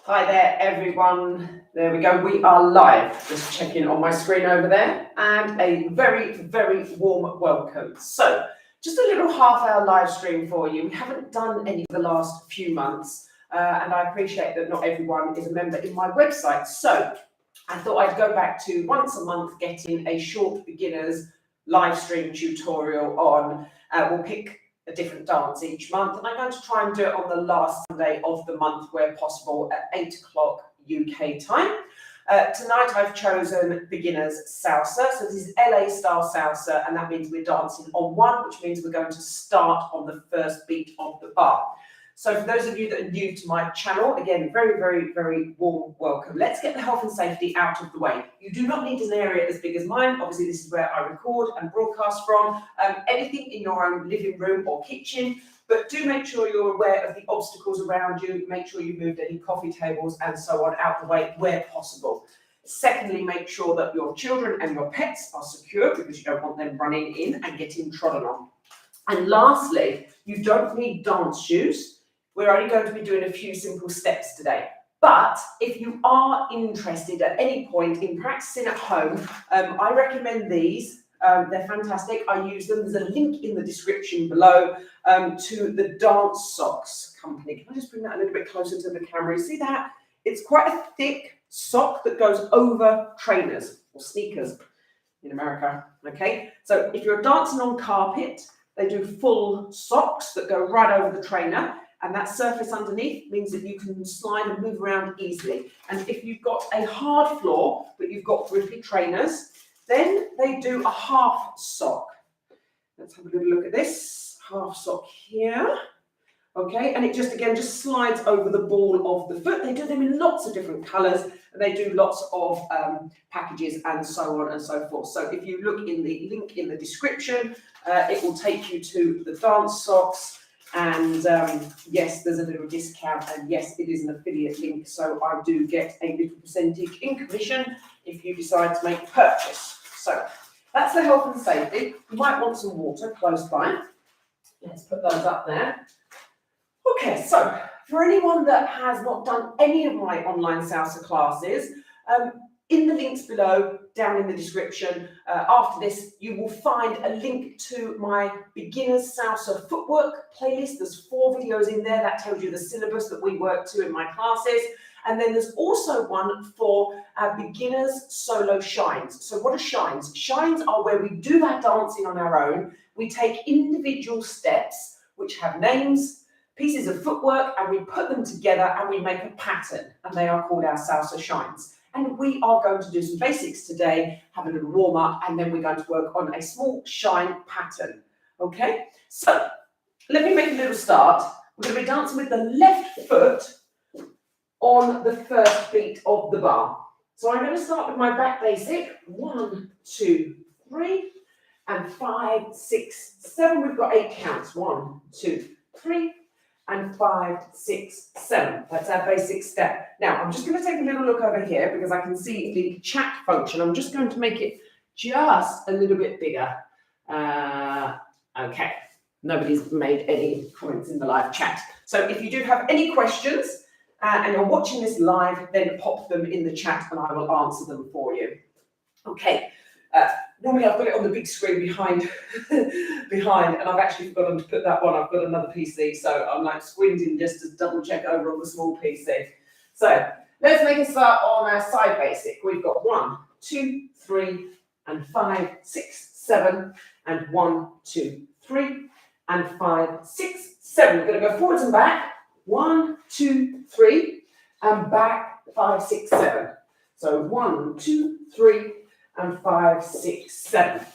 Hi there, everyone. There we go. We are live. Just checking on my screen over there. And a very, very warm welcome. So, just a little half-hour live stream for you. We haven't done any for the last few months. And I appreciate that not everyone is a member in my website. So, I thought I'd go back to once a month getting a short beginners live stream tutorial on. We'll pick a different dance each month, and I'm going to try and do it on the last Sunday of the month where possible at 8 o'clock UK time. Tonight I've chosen Beginners Salsa, so this is LA style salsa, and that means we're dancing on one, which means we're going to start on the first beat of the bar. So for those of you that are new to my channel, again, very, very, very warm welcome. Let's get the health and safety out of the way. You do not need an area as big as mine. Obviously, this is where I record and broadcast from. Anything in your own living room or kitchen, but do make sure you're aware of the obstacles around you. Make sure you've moved any coffee tables and so on out the way where possible. Secondly, make sure that your children and your pets are secure because you don't want them running in and getting trodden on. And lastly, you don't need dance shoes. We're only going to be doing a few simple steps today. But if you are interested at any point in practicing at home, I recommend these. They're fantastic. I use them. There's a link in the description below to the Dance Socks company. Can I just bring that a little bit closer to the camera? You see that? It's quite a thick sock that goes over trainers or sneakers in America. Okay, so if you're dancing on carpet, they do full socks that go right over the trainer. And that surface underneath means that you can slide and move around easily. And if you've got a hard floor, but you've got grippy trainers, then they do a half sock. Let's have a little look at this. Half sock here. Okay, and it just, again, just slides over the ball of the foot. They do them in lots of different colours, and they do lots of packages and so on and so forth. So if you look in the link in the description, it will take you to the dance socks. And yes, there's a little discount, and yes, it is an affiliate link, so I do get a little percentage in commission if you decide to make a purchase. So that's the health and safety. You might want some water close by. Let's put those up there. Okay, so for anyone that has not done any of my online salsa classes, in the links below, down in the description, after this, you will find a link to my Beginners Salsa Footwork playlist. There's 4 videos in there that tells you the syllabus that we work to in my classes. And then there's also one for our Beginners Solo Shines. So what are shines? Shines are where we do our dancing on our own. We take individual steps, which have names, pieces of footwork, and we put them together and we make a pattern. And they are called our Salsa Shines. And we are going to do some basics today, have a little warm up, and then we're going to work on a small shine pattern. Okay, so let me make a little start. We're going to be dancing with the left foot on the first beat of the bar. So I'm going to start with my back basic. 1, 2, 3, and 5, 6, 7. We've got 8 counts. 1, 2, 3. And 5, 6, 7. That's our basic step. Now, I'm just going to take a little look over here because I can see the chat function. I'm just going to make it just a little bit bigger. Okay. Nobody's made any comments in the live chat. So if you do have any questions and you're watching this live, then pop them in the chat and I will answer them for you. Okay. Normally I've got it on the big screen behind, and I've actually forgotten to put that one. I've got another PC, so I'm like squinting just to double check over on the small PC. So let's make a start on our side basic. We've got 1, 2, 3, and 5, 6, 7, and 1, 2, 3, and 5, 6, 7. We're going to go forwards and back. 1, 2, 3, and back 5, 6, 7. So 1, 2, 3. And 5, 6, 7.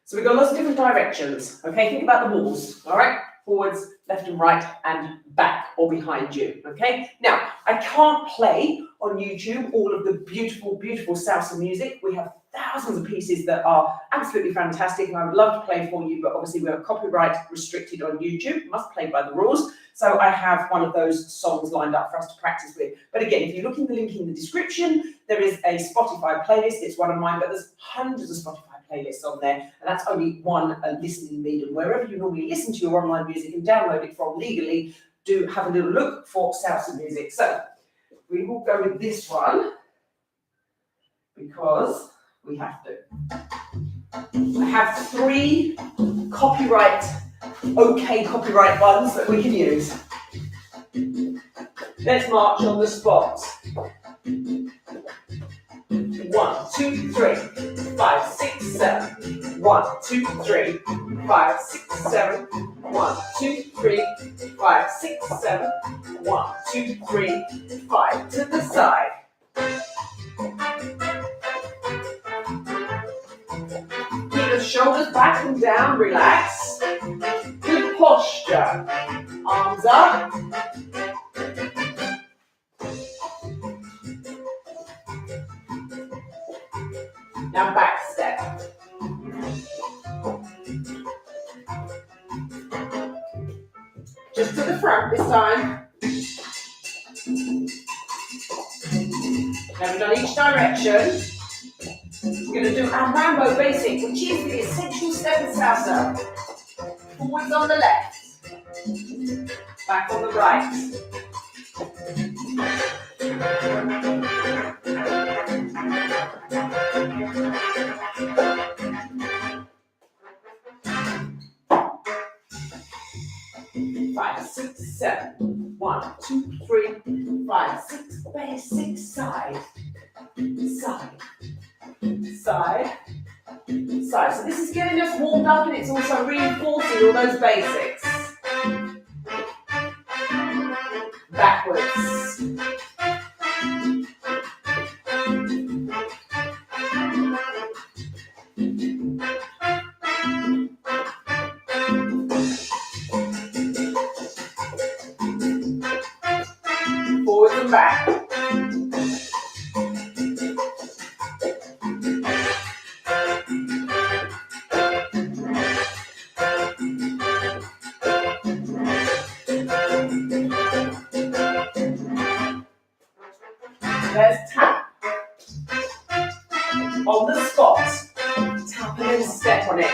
So we've got lots of different directions. Okay, think about the walls. All right, forwards, left and right, and back or behind you. Okay, now I can't play on YouTube all of the beautiful, beautiful salsa music. We have thousands of pieces that are absolutely fantastic, and I would love to play for you, but obviously we are copyright restricted on YouTube. Must play by the rules. So I have one of those songs lined up for us to practice with. But again, if you look in the link in the description, there is a Spotify playlist. It's one of mine, but there's hundreds of Spotify playlists on there. And that's only one listening medium. Wherever you normally listen to your online music and download it from legally, do have a little look for salsa music. So we will go with this one because we have to. I have 3 copyright ones that we can use. Let's march on the spot. 1, 2, 3, 5, 6, 7. 1, 2, 3, 5, 6, 7. 1, 2, 3, 5, 6, 7. 1, 2, 3, 5 to the side. Keep the shoulders back and down, relax. Good posture. Arms up. Now back step. Just to the front this time. Now we've done each direction. We're going to do our Mambo basic, which is the essential step in salsa. Forwards on the left, back on the right. Five, 6, 7. 1, 2, 3, 5, 6. Basic side, side, side, side. So this is getting us warmed up and it's also reinforcing all those basics. Backwards. Forwards and back. There's tap on the spot. Tap and then step on it.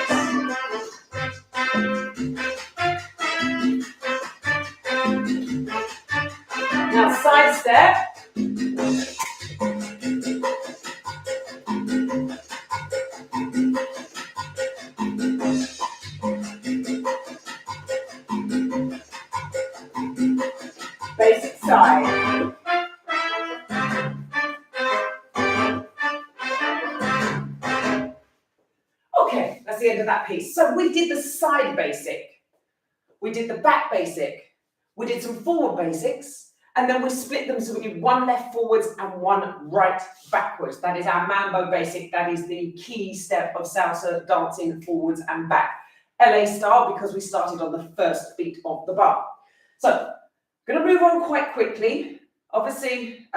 Now side step. Basic side. Okay, that's the end of that piece. So we did the side basic, we did the back basic, we did some forward basics, and then we split them so we did one left forwards and one right backwards. That is our Mambo basic. That is the key step of salsa dancing forwards and back. LA style because we started on the first beat of the bar. So, going to move on quite quickly. Obviously,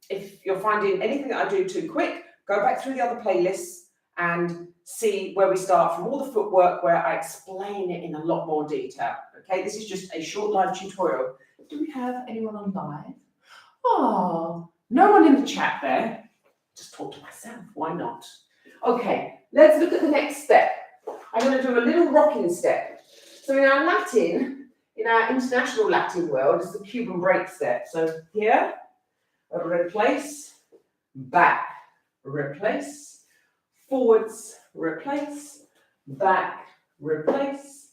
if you're finding anything that I do too quick, go back through the other playlists and see where we start from all the footwork where I explain it in a lot more detail. Okay, this is just a short live tutorial. Do we have anyone on live? Oh, no one in the chat there. Just talk to myself, why not? Okay, let's look at the next step. I'm going to do a little rocking step. So in our Latin, in our international Latin world, it's the Cuban break step. So here, replace, back, replace, forwards, replace, back, replace,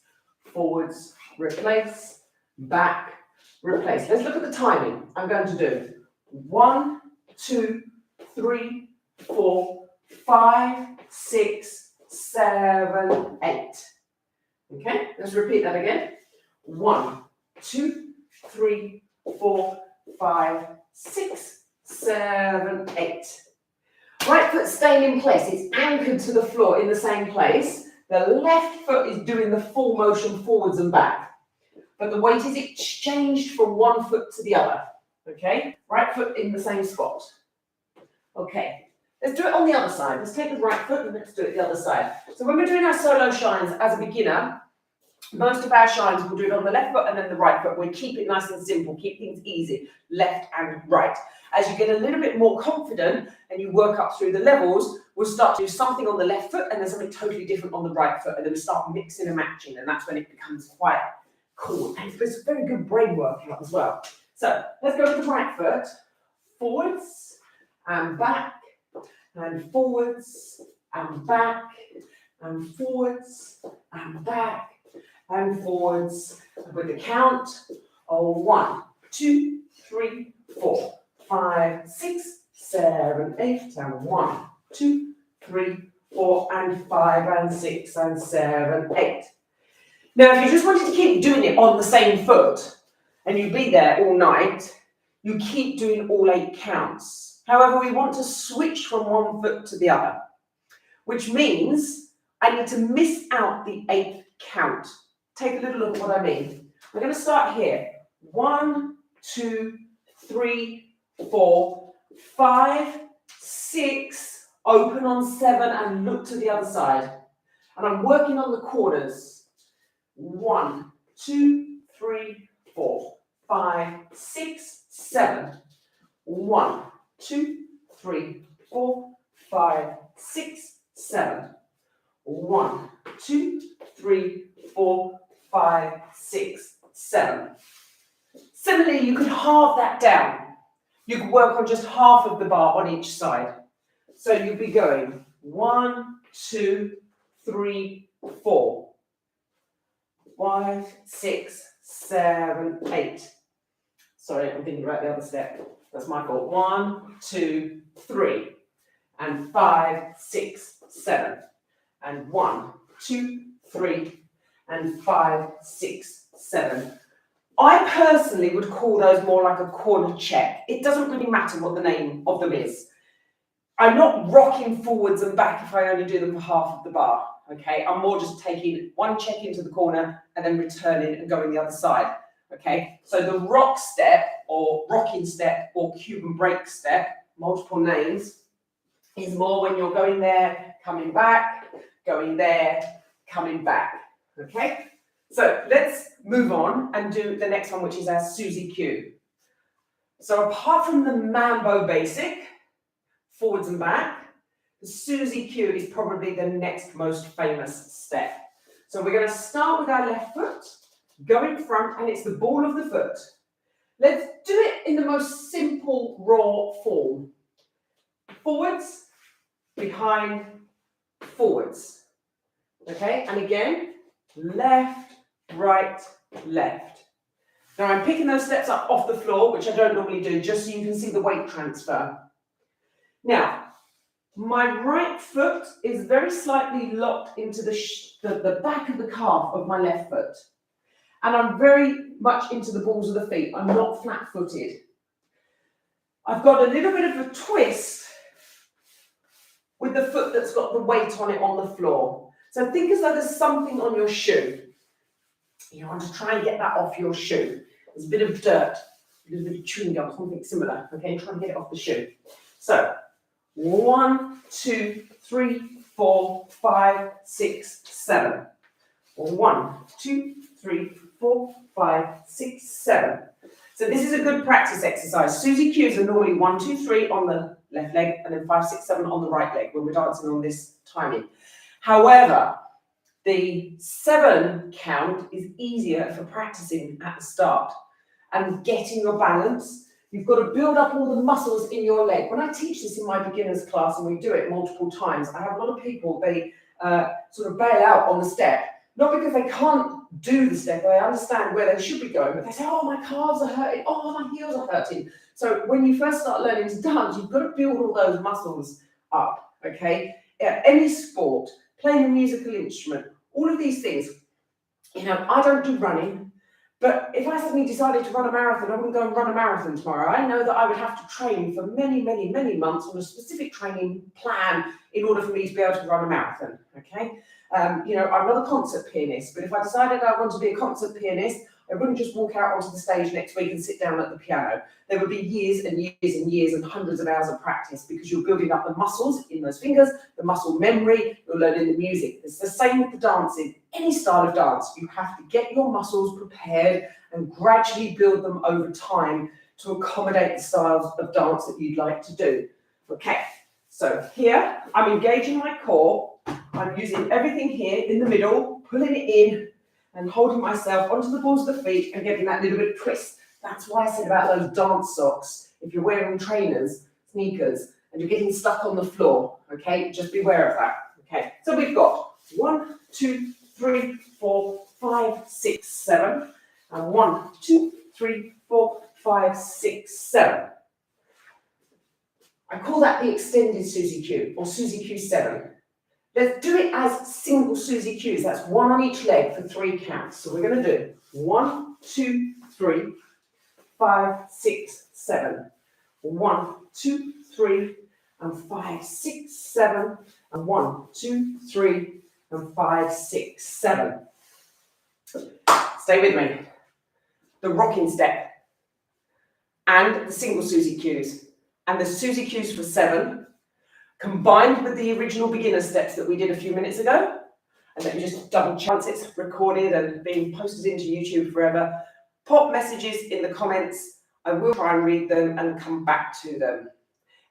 forwards, replace, back, replace. Let's look at the timing. I'm going to do 1, 2, 3, 4, 5, 6, 7, 8. Okay, let's repeat that again. 1, 2, 3, 4, 5, 6, 7, 8. Right foot staying in place. It's anchored to the floor in the same place. The left foot is doing the full motion forwards and back. But the weight is exchanged from one foot to the other. Okay? Right foot in the same spot. Okay. Let's do it on the other side. Let's take the right foot and let's do it the other side. So when we're doing our solo shines as a beginner, most of our shines we'll do it on the left foot and then the right foot. We keep it nice and simple, keep things easy, left and right. As you get a little bit more confident and you work up through the levels, we'll start to do something on the left foot and then something totally different on the right foot. And then we start mixing and matching, and that's when it becomes quite cool. And it's very good brain workout as well. So let's go with the right foot. forwards and back, and forwards and back, and forwards and back, and forwards, with the count of 1, 2, 3, 4, 5, 6, 7, 8, and 1, 2, 3, 4, and 5, and 6, and 7, 8. Now, if you just wanted to keep doing it on the same foot, and you'd be there all night, you keep doing all 8 counts. However, we want to switch from one foot to the other, which means I need to miss out the 8th count. Take a little look at what I mean. We're going to start here. 1, 2, 3, 4, 5, 6, open on 7 and look to the other side. And I'm working on the corners. 1, 2, 3, 4, 5, 6, 7. 1, 2, 3, 4, 5, 6, 7. 1, 2, 3, 4, 5, 6, 7. Similarly, you could halve that down. You could work on just half of the bar on each side. So you'd be going 1, 2, 3, 4, 5, 6, 7, 8. Sorry, I'm thinking about the other step. That's my fault. 1, 2, 3, and 5, 6, 7, and 1, 2, 3, and 5, 6, 7. I personally would call those more like a corner check. It doesn't really matter what the name of them is. I'm not rocking forwards and back if I only do them for half of the bar, okay? I'm more just taking one check into the corner and then returning and going the other side, okay? So the rock step or rocking step or Cuban break step, multiple names, is more when you're going there, coming back, going there, coming back, okay? So let's move on and do the next one, which is our Susie Q. So apart from the Mambo basic, forwards and back, the Susie Q is probably the next most famous step. So we're going to start with our left foot, go in front, and it's the ball of the foot. Let's do it in the most simple, raw form. Forwards, behind, forwards. Okay, and again, left, right, left. Now I'm picking those steps up off the floor, which I don't normally do, just so you can see the weight transfer. Now, my right foot is very slightly locked into the back of the calf of my left foot. And I'm very much into the balls of the feet. I'm not flat-footed. I've got a little bit of a twist with the foot that's got the weight on it on the floor. So think as though there's something on your shoe. You want to try and get that off your shoe. There's a bit of dirt, a little bit of chewing gum, something similar. Okay, try and get it off the shoe. So 1, 2, 3, 4, 5, 6, 7. 1, 2, 3, 4, 5, 6, 7. So this is a good practice exercise. Susie Q's are normally 1, 2, 3 on the left leg and then 5, 6, 7 on the right leg when we're dancing on this timing. However, the 7 count is easier for practicing at the start and getting your balance. You've got to build up all the muscles in your leg. When I teach this in my beginners class and we do it multiple times, I have a lot of people, they sort of bail out on the step. Not because they can't do the step, they understand where they should be going, but they say, oh, my calves are hurting, oh, my heels are hurting. So when you first start learning to dance, you've got to build all those muscles up, okay? Any sport, playing a musical instrument, all of these things. You know, I don't do running, but if I suddenly decided to run a marathon, I wouldn't go and run a marathon tomorrow. I know that I would have to train for many, many, many months on a specific training plan in order for me to be able to run a marathon, okay? You know, I'm not a concert pianist, but if I decided I want to be a concert pianist, I wouldn't just walk out onto the stage next week and sit down at the piano. There would be years and years and years and hundreds of hours of practice because you're building up the muscles in those fingers, the muscle memory, you're learning the music. It's the same with the dancing. Any style of dance, you have to get your muscles prepared and gradually build them over time to accommodate the styles of dance that you'd like to do. Okay, so here I'm engaging my core. I'm using everything here in the middle, pulling it in and holding myself onto the balls of the feet and getting that little bit of twist. That's why I said about those dance socks. if you're wearing trainers, sneakers, and you're getting stuck on the floor, okay? Just be aware of that, okay? So we've got 1, 2, 3, 4, 5, 6, 7, and 1, 2, 3, 4, 5, 6, 7. I call that the extended Susie Q, or Susie Q7. Let's do it as single Susie Qs. That's 1 on each leg for 3 counts. So we're going to do 1, 2, 3, 5, 6, 7. 1, 2, 3, and 5, 6, 7. And 1, 2, 3, and 5, 6, 7. Stay with me. The rocking step and the single Susie Qs and the Susie Qs for 7 combined with the original beginner steps that we did a few minutes ago. And let me just double check once it's recorded and being posted into YouTube forever. Pop messages in the comments. I will try and read them and come back to them.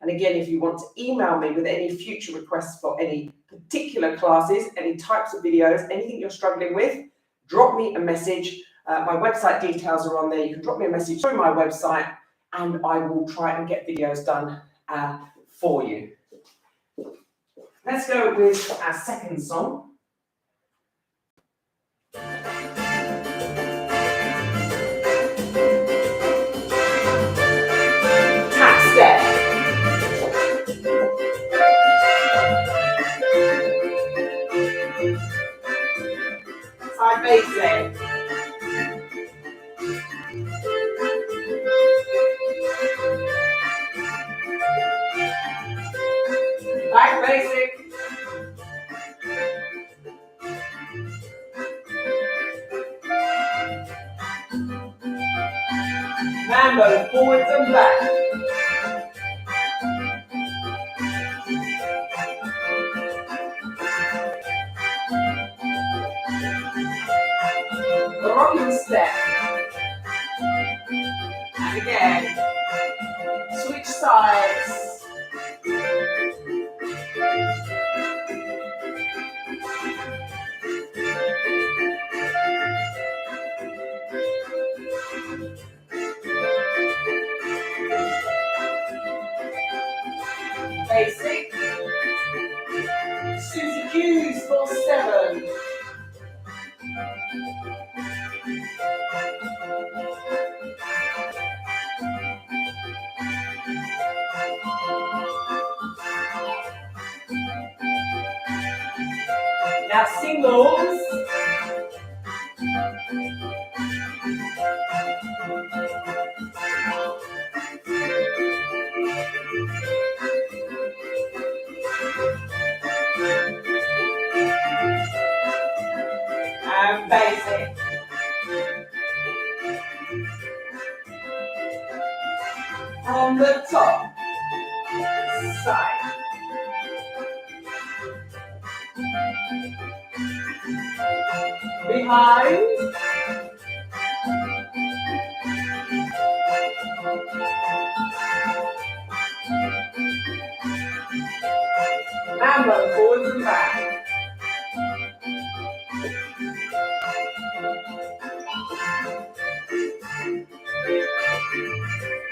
And again, if you want to email me with any future requests for any particular classes, any types of videos, anything you're struggling with, drop me a message. My website details are on there. You can drop me a message through my website and I will try and get videos done for you. Let's go with our second song. Tap step. Side basic. Back basic. Mambo, forwards and back. Rocking step. And again. Switch sides. Basic. Susie Qs for 7. Now singles. And basic. On the top side. Behind. Mambo, forwards and back.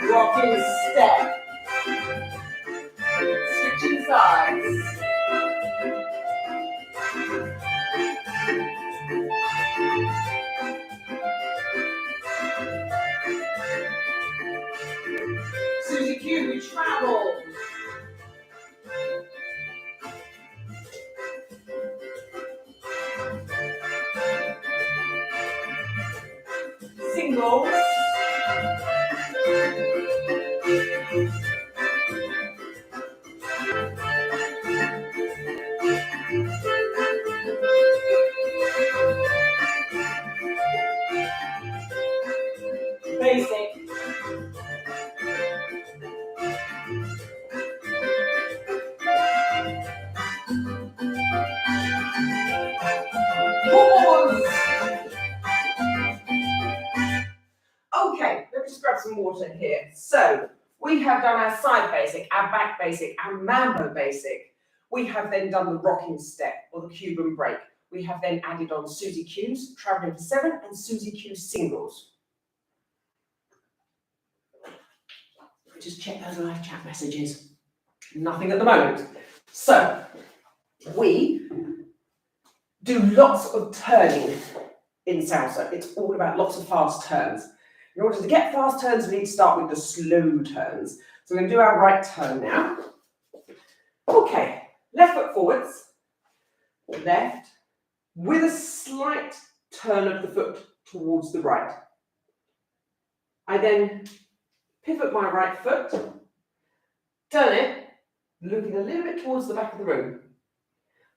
Rocking step. Switching sides. Susie Q, we travel. Singles. Basic. Pause. Okay, let me just grab some water here. So we have done our side basic, our back basic, our mambo basic. We have then done the rocking step or the Cuban break. We have then added on Susie Qs, traveling for 7, and Susie Q singles. Just check those live chat messages. Nothing at the moment. So we do lots of turning in salsa. It's all about lots of fast turns. In order to get fast turns, we need to start with the slow turns. So we're going to do our right turn now. Okay, left foot forwards, left, with a slight turn of the foot towards the right. I then pivot my right foot, turn it, looking a little bit towards the back of the room.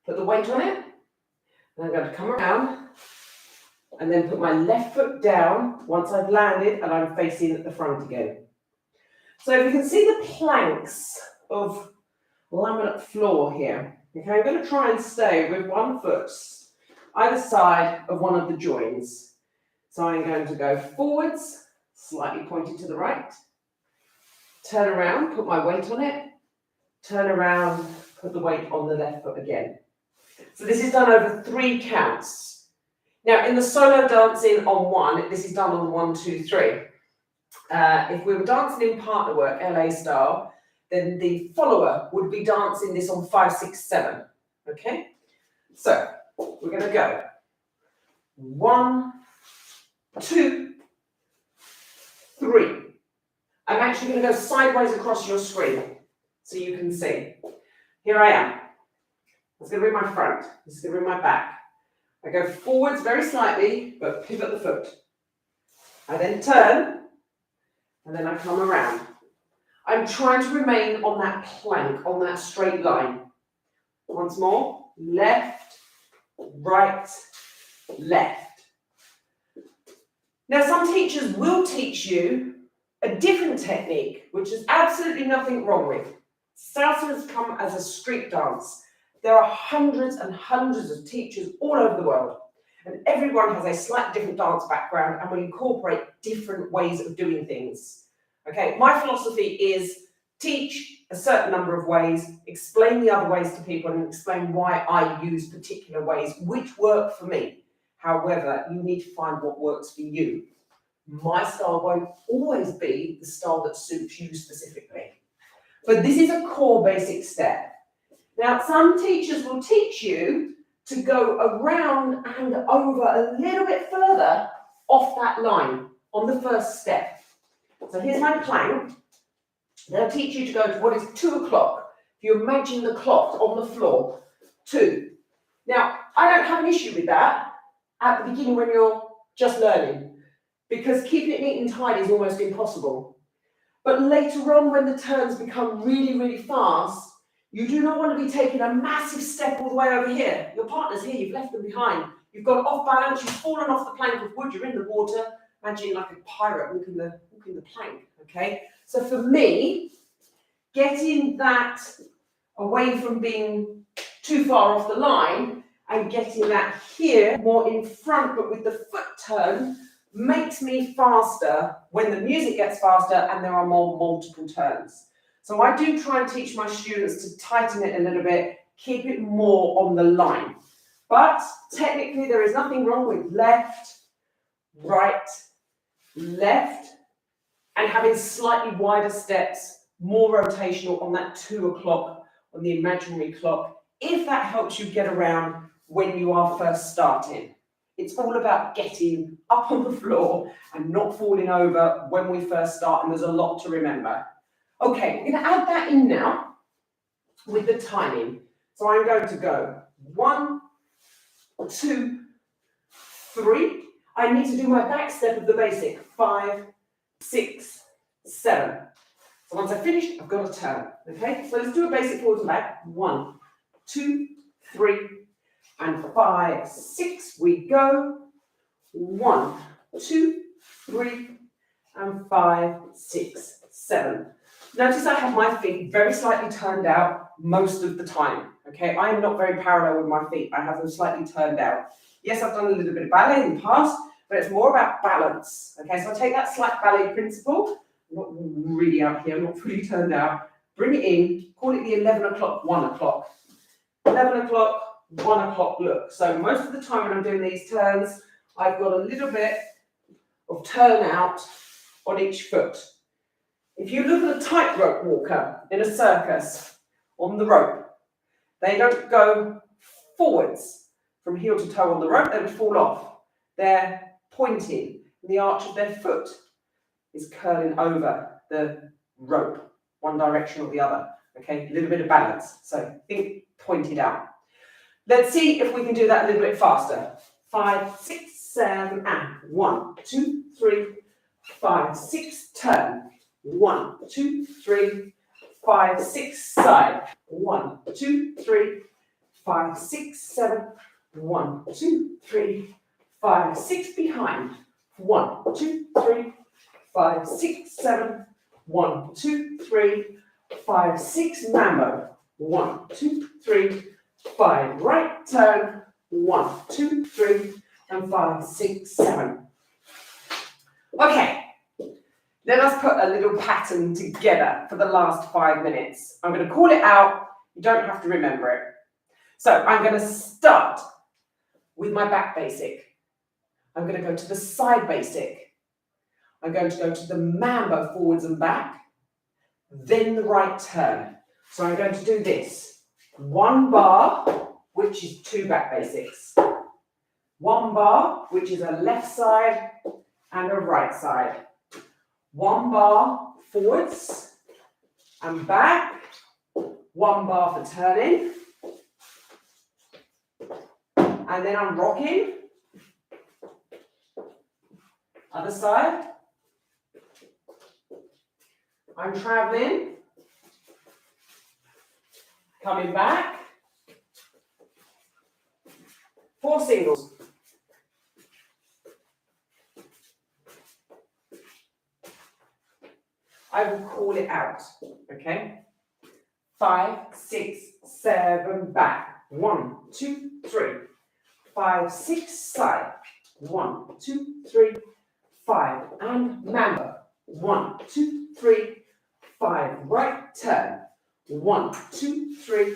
Put the weight on it, and I'm going to come around, and then put my left foot down once I've landed and I'm facing at the front again. So if you can see the planks of laminate floor here, okay, I'm going to try and stay with one foot either side of one of the joins. So I'm going to go forwards, slightly pointed to the right, turn around, put my weight on it, turn around, put the weight on the left foot again. So this is done over 3 counts. Now in the solo dancing on 1, this is done on 1, 2, 3. If we were dancing in partner work, LA style, then the follower would be dancing this on 5, 6, 7. Okay? So we're going to go 1, 2, 3. I'm actually going to go sideways across your screen so you can see. Here I am. It's going to be my front. This is going to be my back. I go forwards very slightly, but pivot the foot. I then turn, and then I come around. I'm trying to remain on that plank, on that straight line. Once more, left, right, left. Now, some teachers will teach you a different technique, which is absolutely nothing wrong with. Salsa has come as a street dance. There are hundreds and hundreds of teachers all over the world, and everyone has a slightly different dance background and will incorporate different ways of doing things. Okay, my philosophy is teach a certain number of ways, explain the other ways to people, and explain why I use particular ways which work for me. However, you need to find what works for you. My style won't always be the style that suits you specifically. But this is a core basic step. Now, some teachers will teach you to go around and over a little bit further off that line on the first step. So here's my plank. They'll teach you to go to what is 2 o'clock. If you imagine the clock on the floor, 2. Now, I don't have an issue with that at the beginning when you're just learning, because keeping it neat and tidy is almost impossible. But later on, when the turns become really, really fast, you do not want to be taking a massive step all the way over here. Your partner's here, you've left them behind. You've got off balance, you've fallen off the plank of wood, you're in the water. Imagine like a pirate walking the plank, okay? So for me, getting that away from being too far off the line and getting that here more in front, but with the foot turn, makes me faster when the music gets faster and there are more multiple turns. So I do try and teach my students to tighten it a little bit, keep it more on the line. But technically there is nothing wrong with left, right, left, and having slightly wider steps, more rotational on that 2 o'clock on the imaginary clock, if that helps you get around when you are first starting. It's all about getting up on the floor and not falling over when we first start, and there's a lot to remember. Okay, we're going to add that in now with the timing. So I'm going to go 1, 2, 3. I need to do my back step of the basic. 5, 6, 7. So once I've finished, I've got to turn. Okay, so let's do a basic forward and back. 1, 2, 3, and 5, 6. We go. 1, 2, 3, and 5, 6, 7. Notice I have my feet very slightly turned out most of the time. Okay, I am not very parallel with my feet. I have them slightly turned out. Yes, I've done a little bit of ballet in the past, but it's more about balance. Okay, so I take that slack ballet principle. I'm not really out here, I'm not fully turned out. Bring it in, call it the 11 o'clock, 1 o'clock. 11 o'clock, 1 o'clock look. So most of the time when I'm doing these turns, I've got a little bit of turn out on each foot. If you look at a tightrope walker in a circus on the rope, they don't go forwards from heel to toe on the rope, they would fall off. They're pointing, and the arch of their foot is curling over the rope, one direction or the other. Okay, a little bit of balance. So think pointed out. Let's see if we can do that a little bit faster. 5, 6, 7, and 1, 2, 3, 5, 6, turn. 1, 2, 3, 5, 6, side. 1, 2, 3, 5, 6, 7. 1, 2, 3, 5, 6 behind. 1, 2, 3, 5, 6, 7. 1, 2, 3, 5, 6, mambo. 1, 2, 3, 5, right turn. 1, 2, 3, and 5, 6, 7. Okay, let us put a little pattern together for the last 5 minutes. I'm going to call it out. You don't have to remember it. So I'm going to start with my back basic. I'm going to go to the side basic. I'm going to go to the mambo forwards and back, then the right turn. So I'm going to do this. 1 bar, which is 2 back basics. 1 bar, which is a left side and a right side. 1 bar forwards and back. 1 bar for turning. And then I'm rocking. Other side. I'm traveling. Coming back. 4 singles. I will call it out, okay? 5, 6, 7, back. 1, 2, 3. 5, 6, side. 1, 2, 3, 5, and mambo. 1, 2, 3, 5, right turn. 1, 2, 3,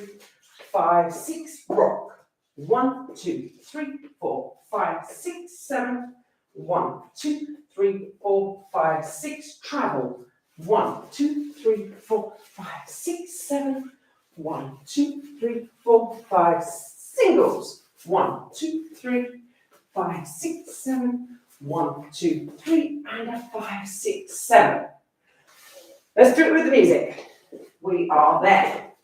5, 6, rock. 1, 2, 3, 4, 5, 6, 7. 1, 2, 3, 4, 5, 6, travel. 1, 2, 3, 4, 5, 6, 7. 1, 2, 3, 4, 5, singles. 1, 2, 3, 5, 6, 7. 1, 2, 3, and a 5, 6, 7. Let's do it with the music. We are there.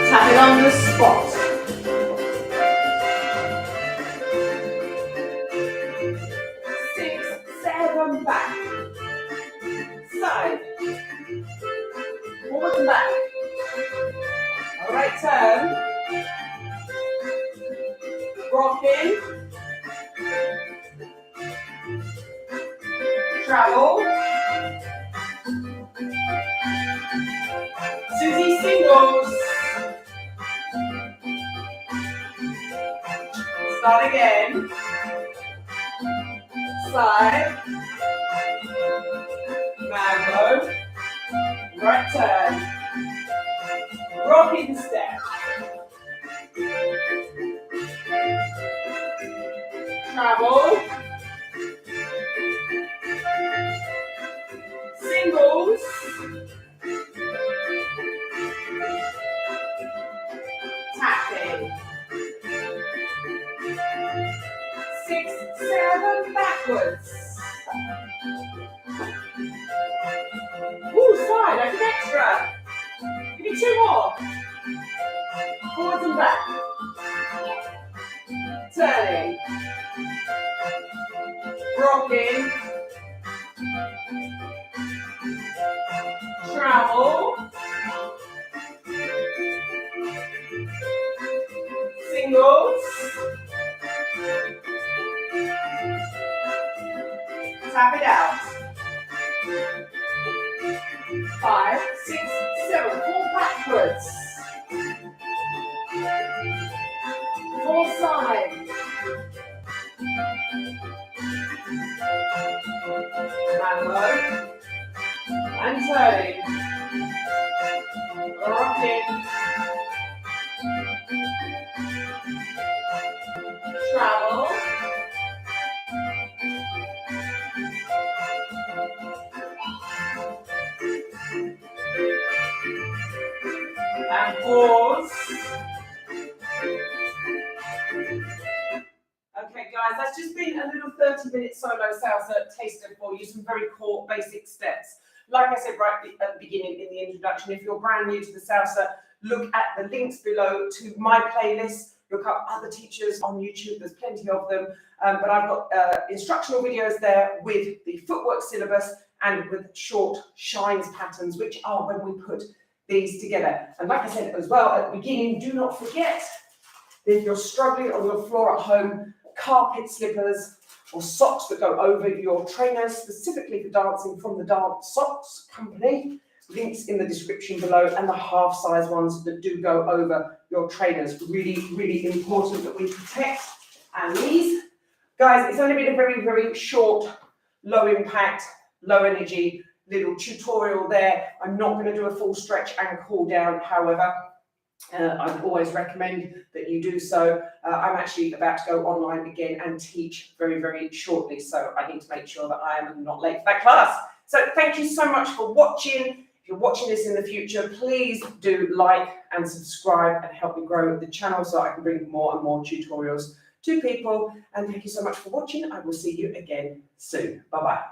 Tap it on the spot. 6, 7, back. Side. Forward and back. All right, turn. Rocking. Travel. Susie singles. Start again. Side. Mambo. Right turn. Rocking step. Travel. Singles. Tapping. 6, 7, backwards. Ooh, side, I did extra. Give me 2 more. Forwards and back. Turning. Rocking. Travel. Singles. Tap it out. 5, 6, 7. 4 backwards. 4 sides. Mambo. And turning. Rocking. Pause. Okay, guys, that's just been a little 30-minute solo salsa taster for you, some very core basic steps. Like I said right at the beginning in the introduction, if you're brand new to the salsa, look at the links below to my playlist. Look up other teachers on YouTube, there's plenty of them. But I've got instructional videos there with the footwork syllabus and with short shines patterns, which are when we put these together. And like I said as well at the beginning, do not forget that if you're struggling on your floor at home, carpet slippers or socks that go over your trainers, specifically for dancing from the Dance Socks Company. Links in the description below, and the half-size ones that do go over your trainers. Really, really important that we protect our knees. Guys, it's only been a very, very short, low impact, low energy little tutorial there. I'm not going to do a full stretch and cool down, however. I'd always recommend that you do so. I'm actually about to go online again and teach very, very shortly, so I need to make sure that I am not late for that class. So thank you so much for watching. If you're watching this in the future, please do like and subscribe and help me grow the channel so I can bring more and more tutorials to people. And thank you so much for watching. I will see you again soon. Bye-bye.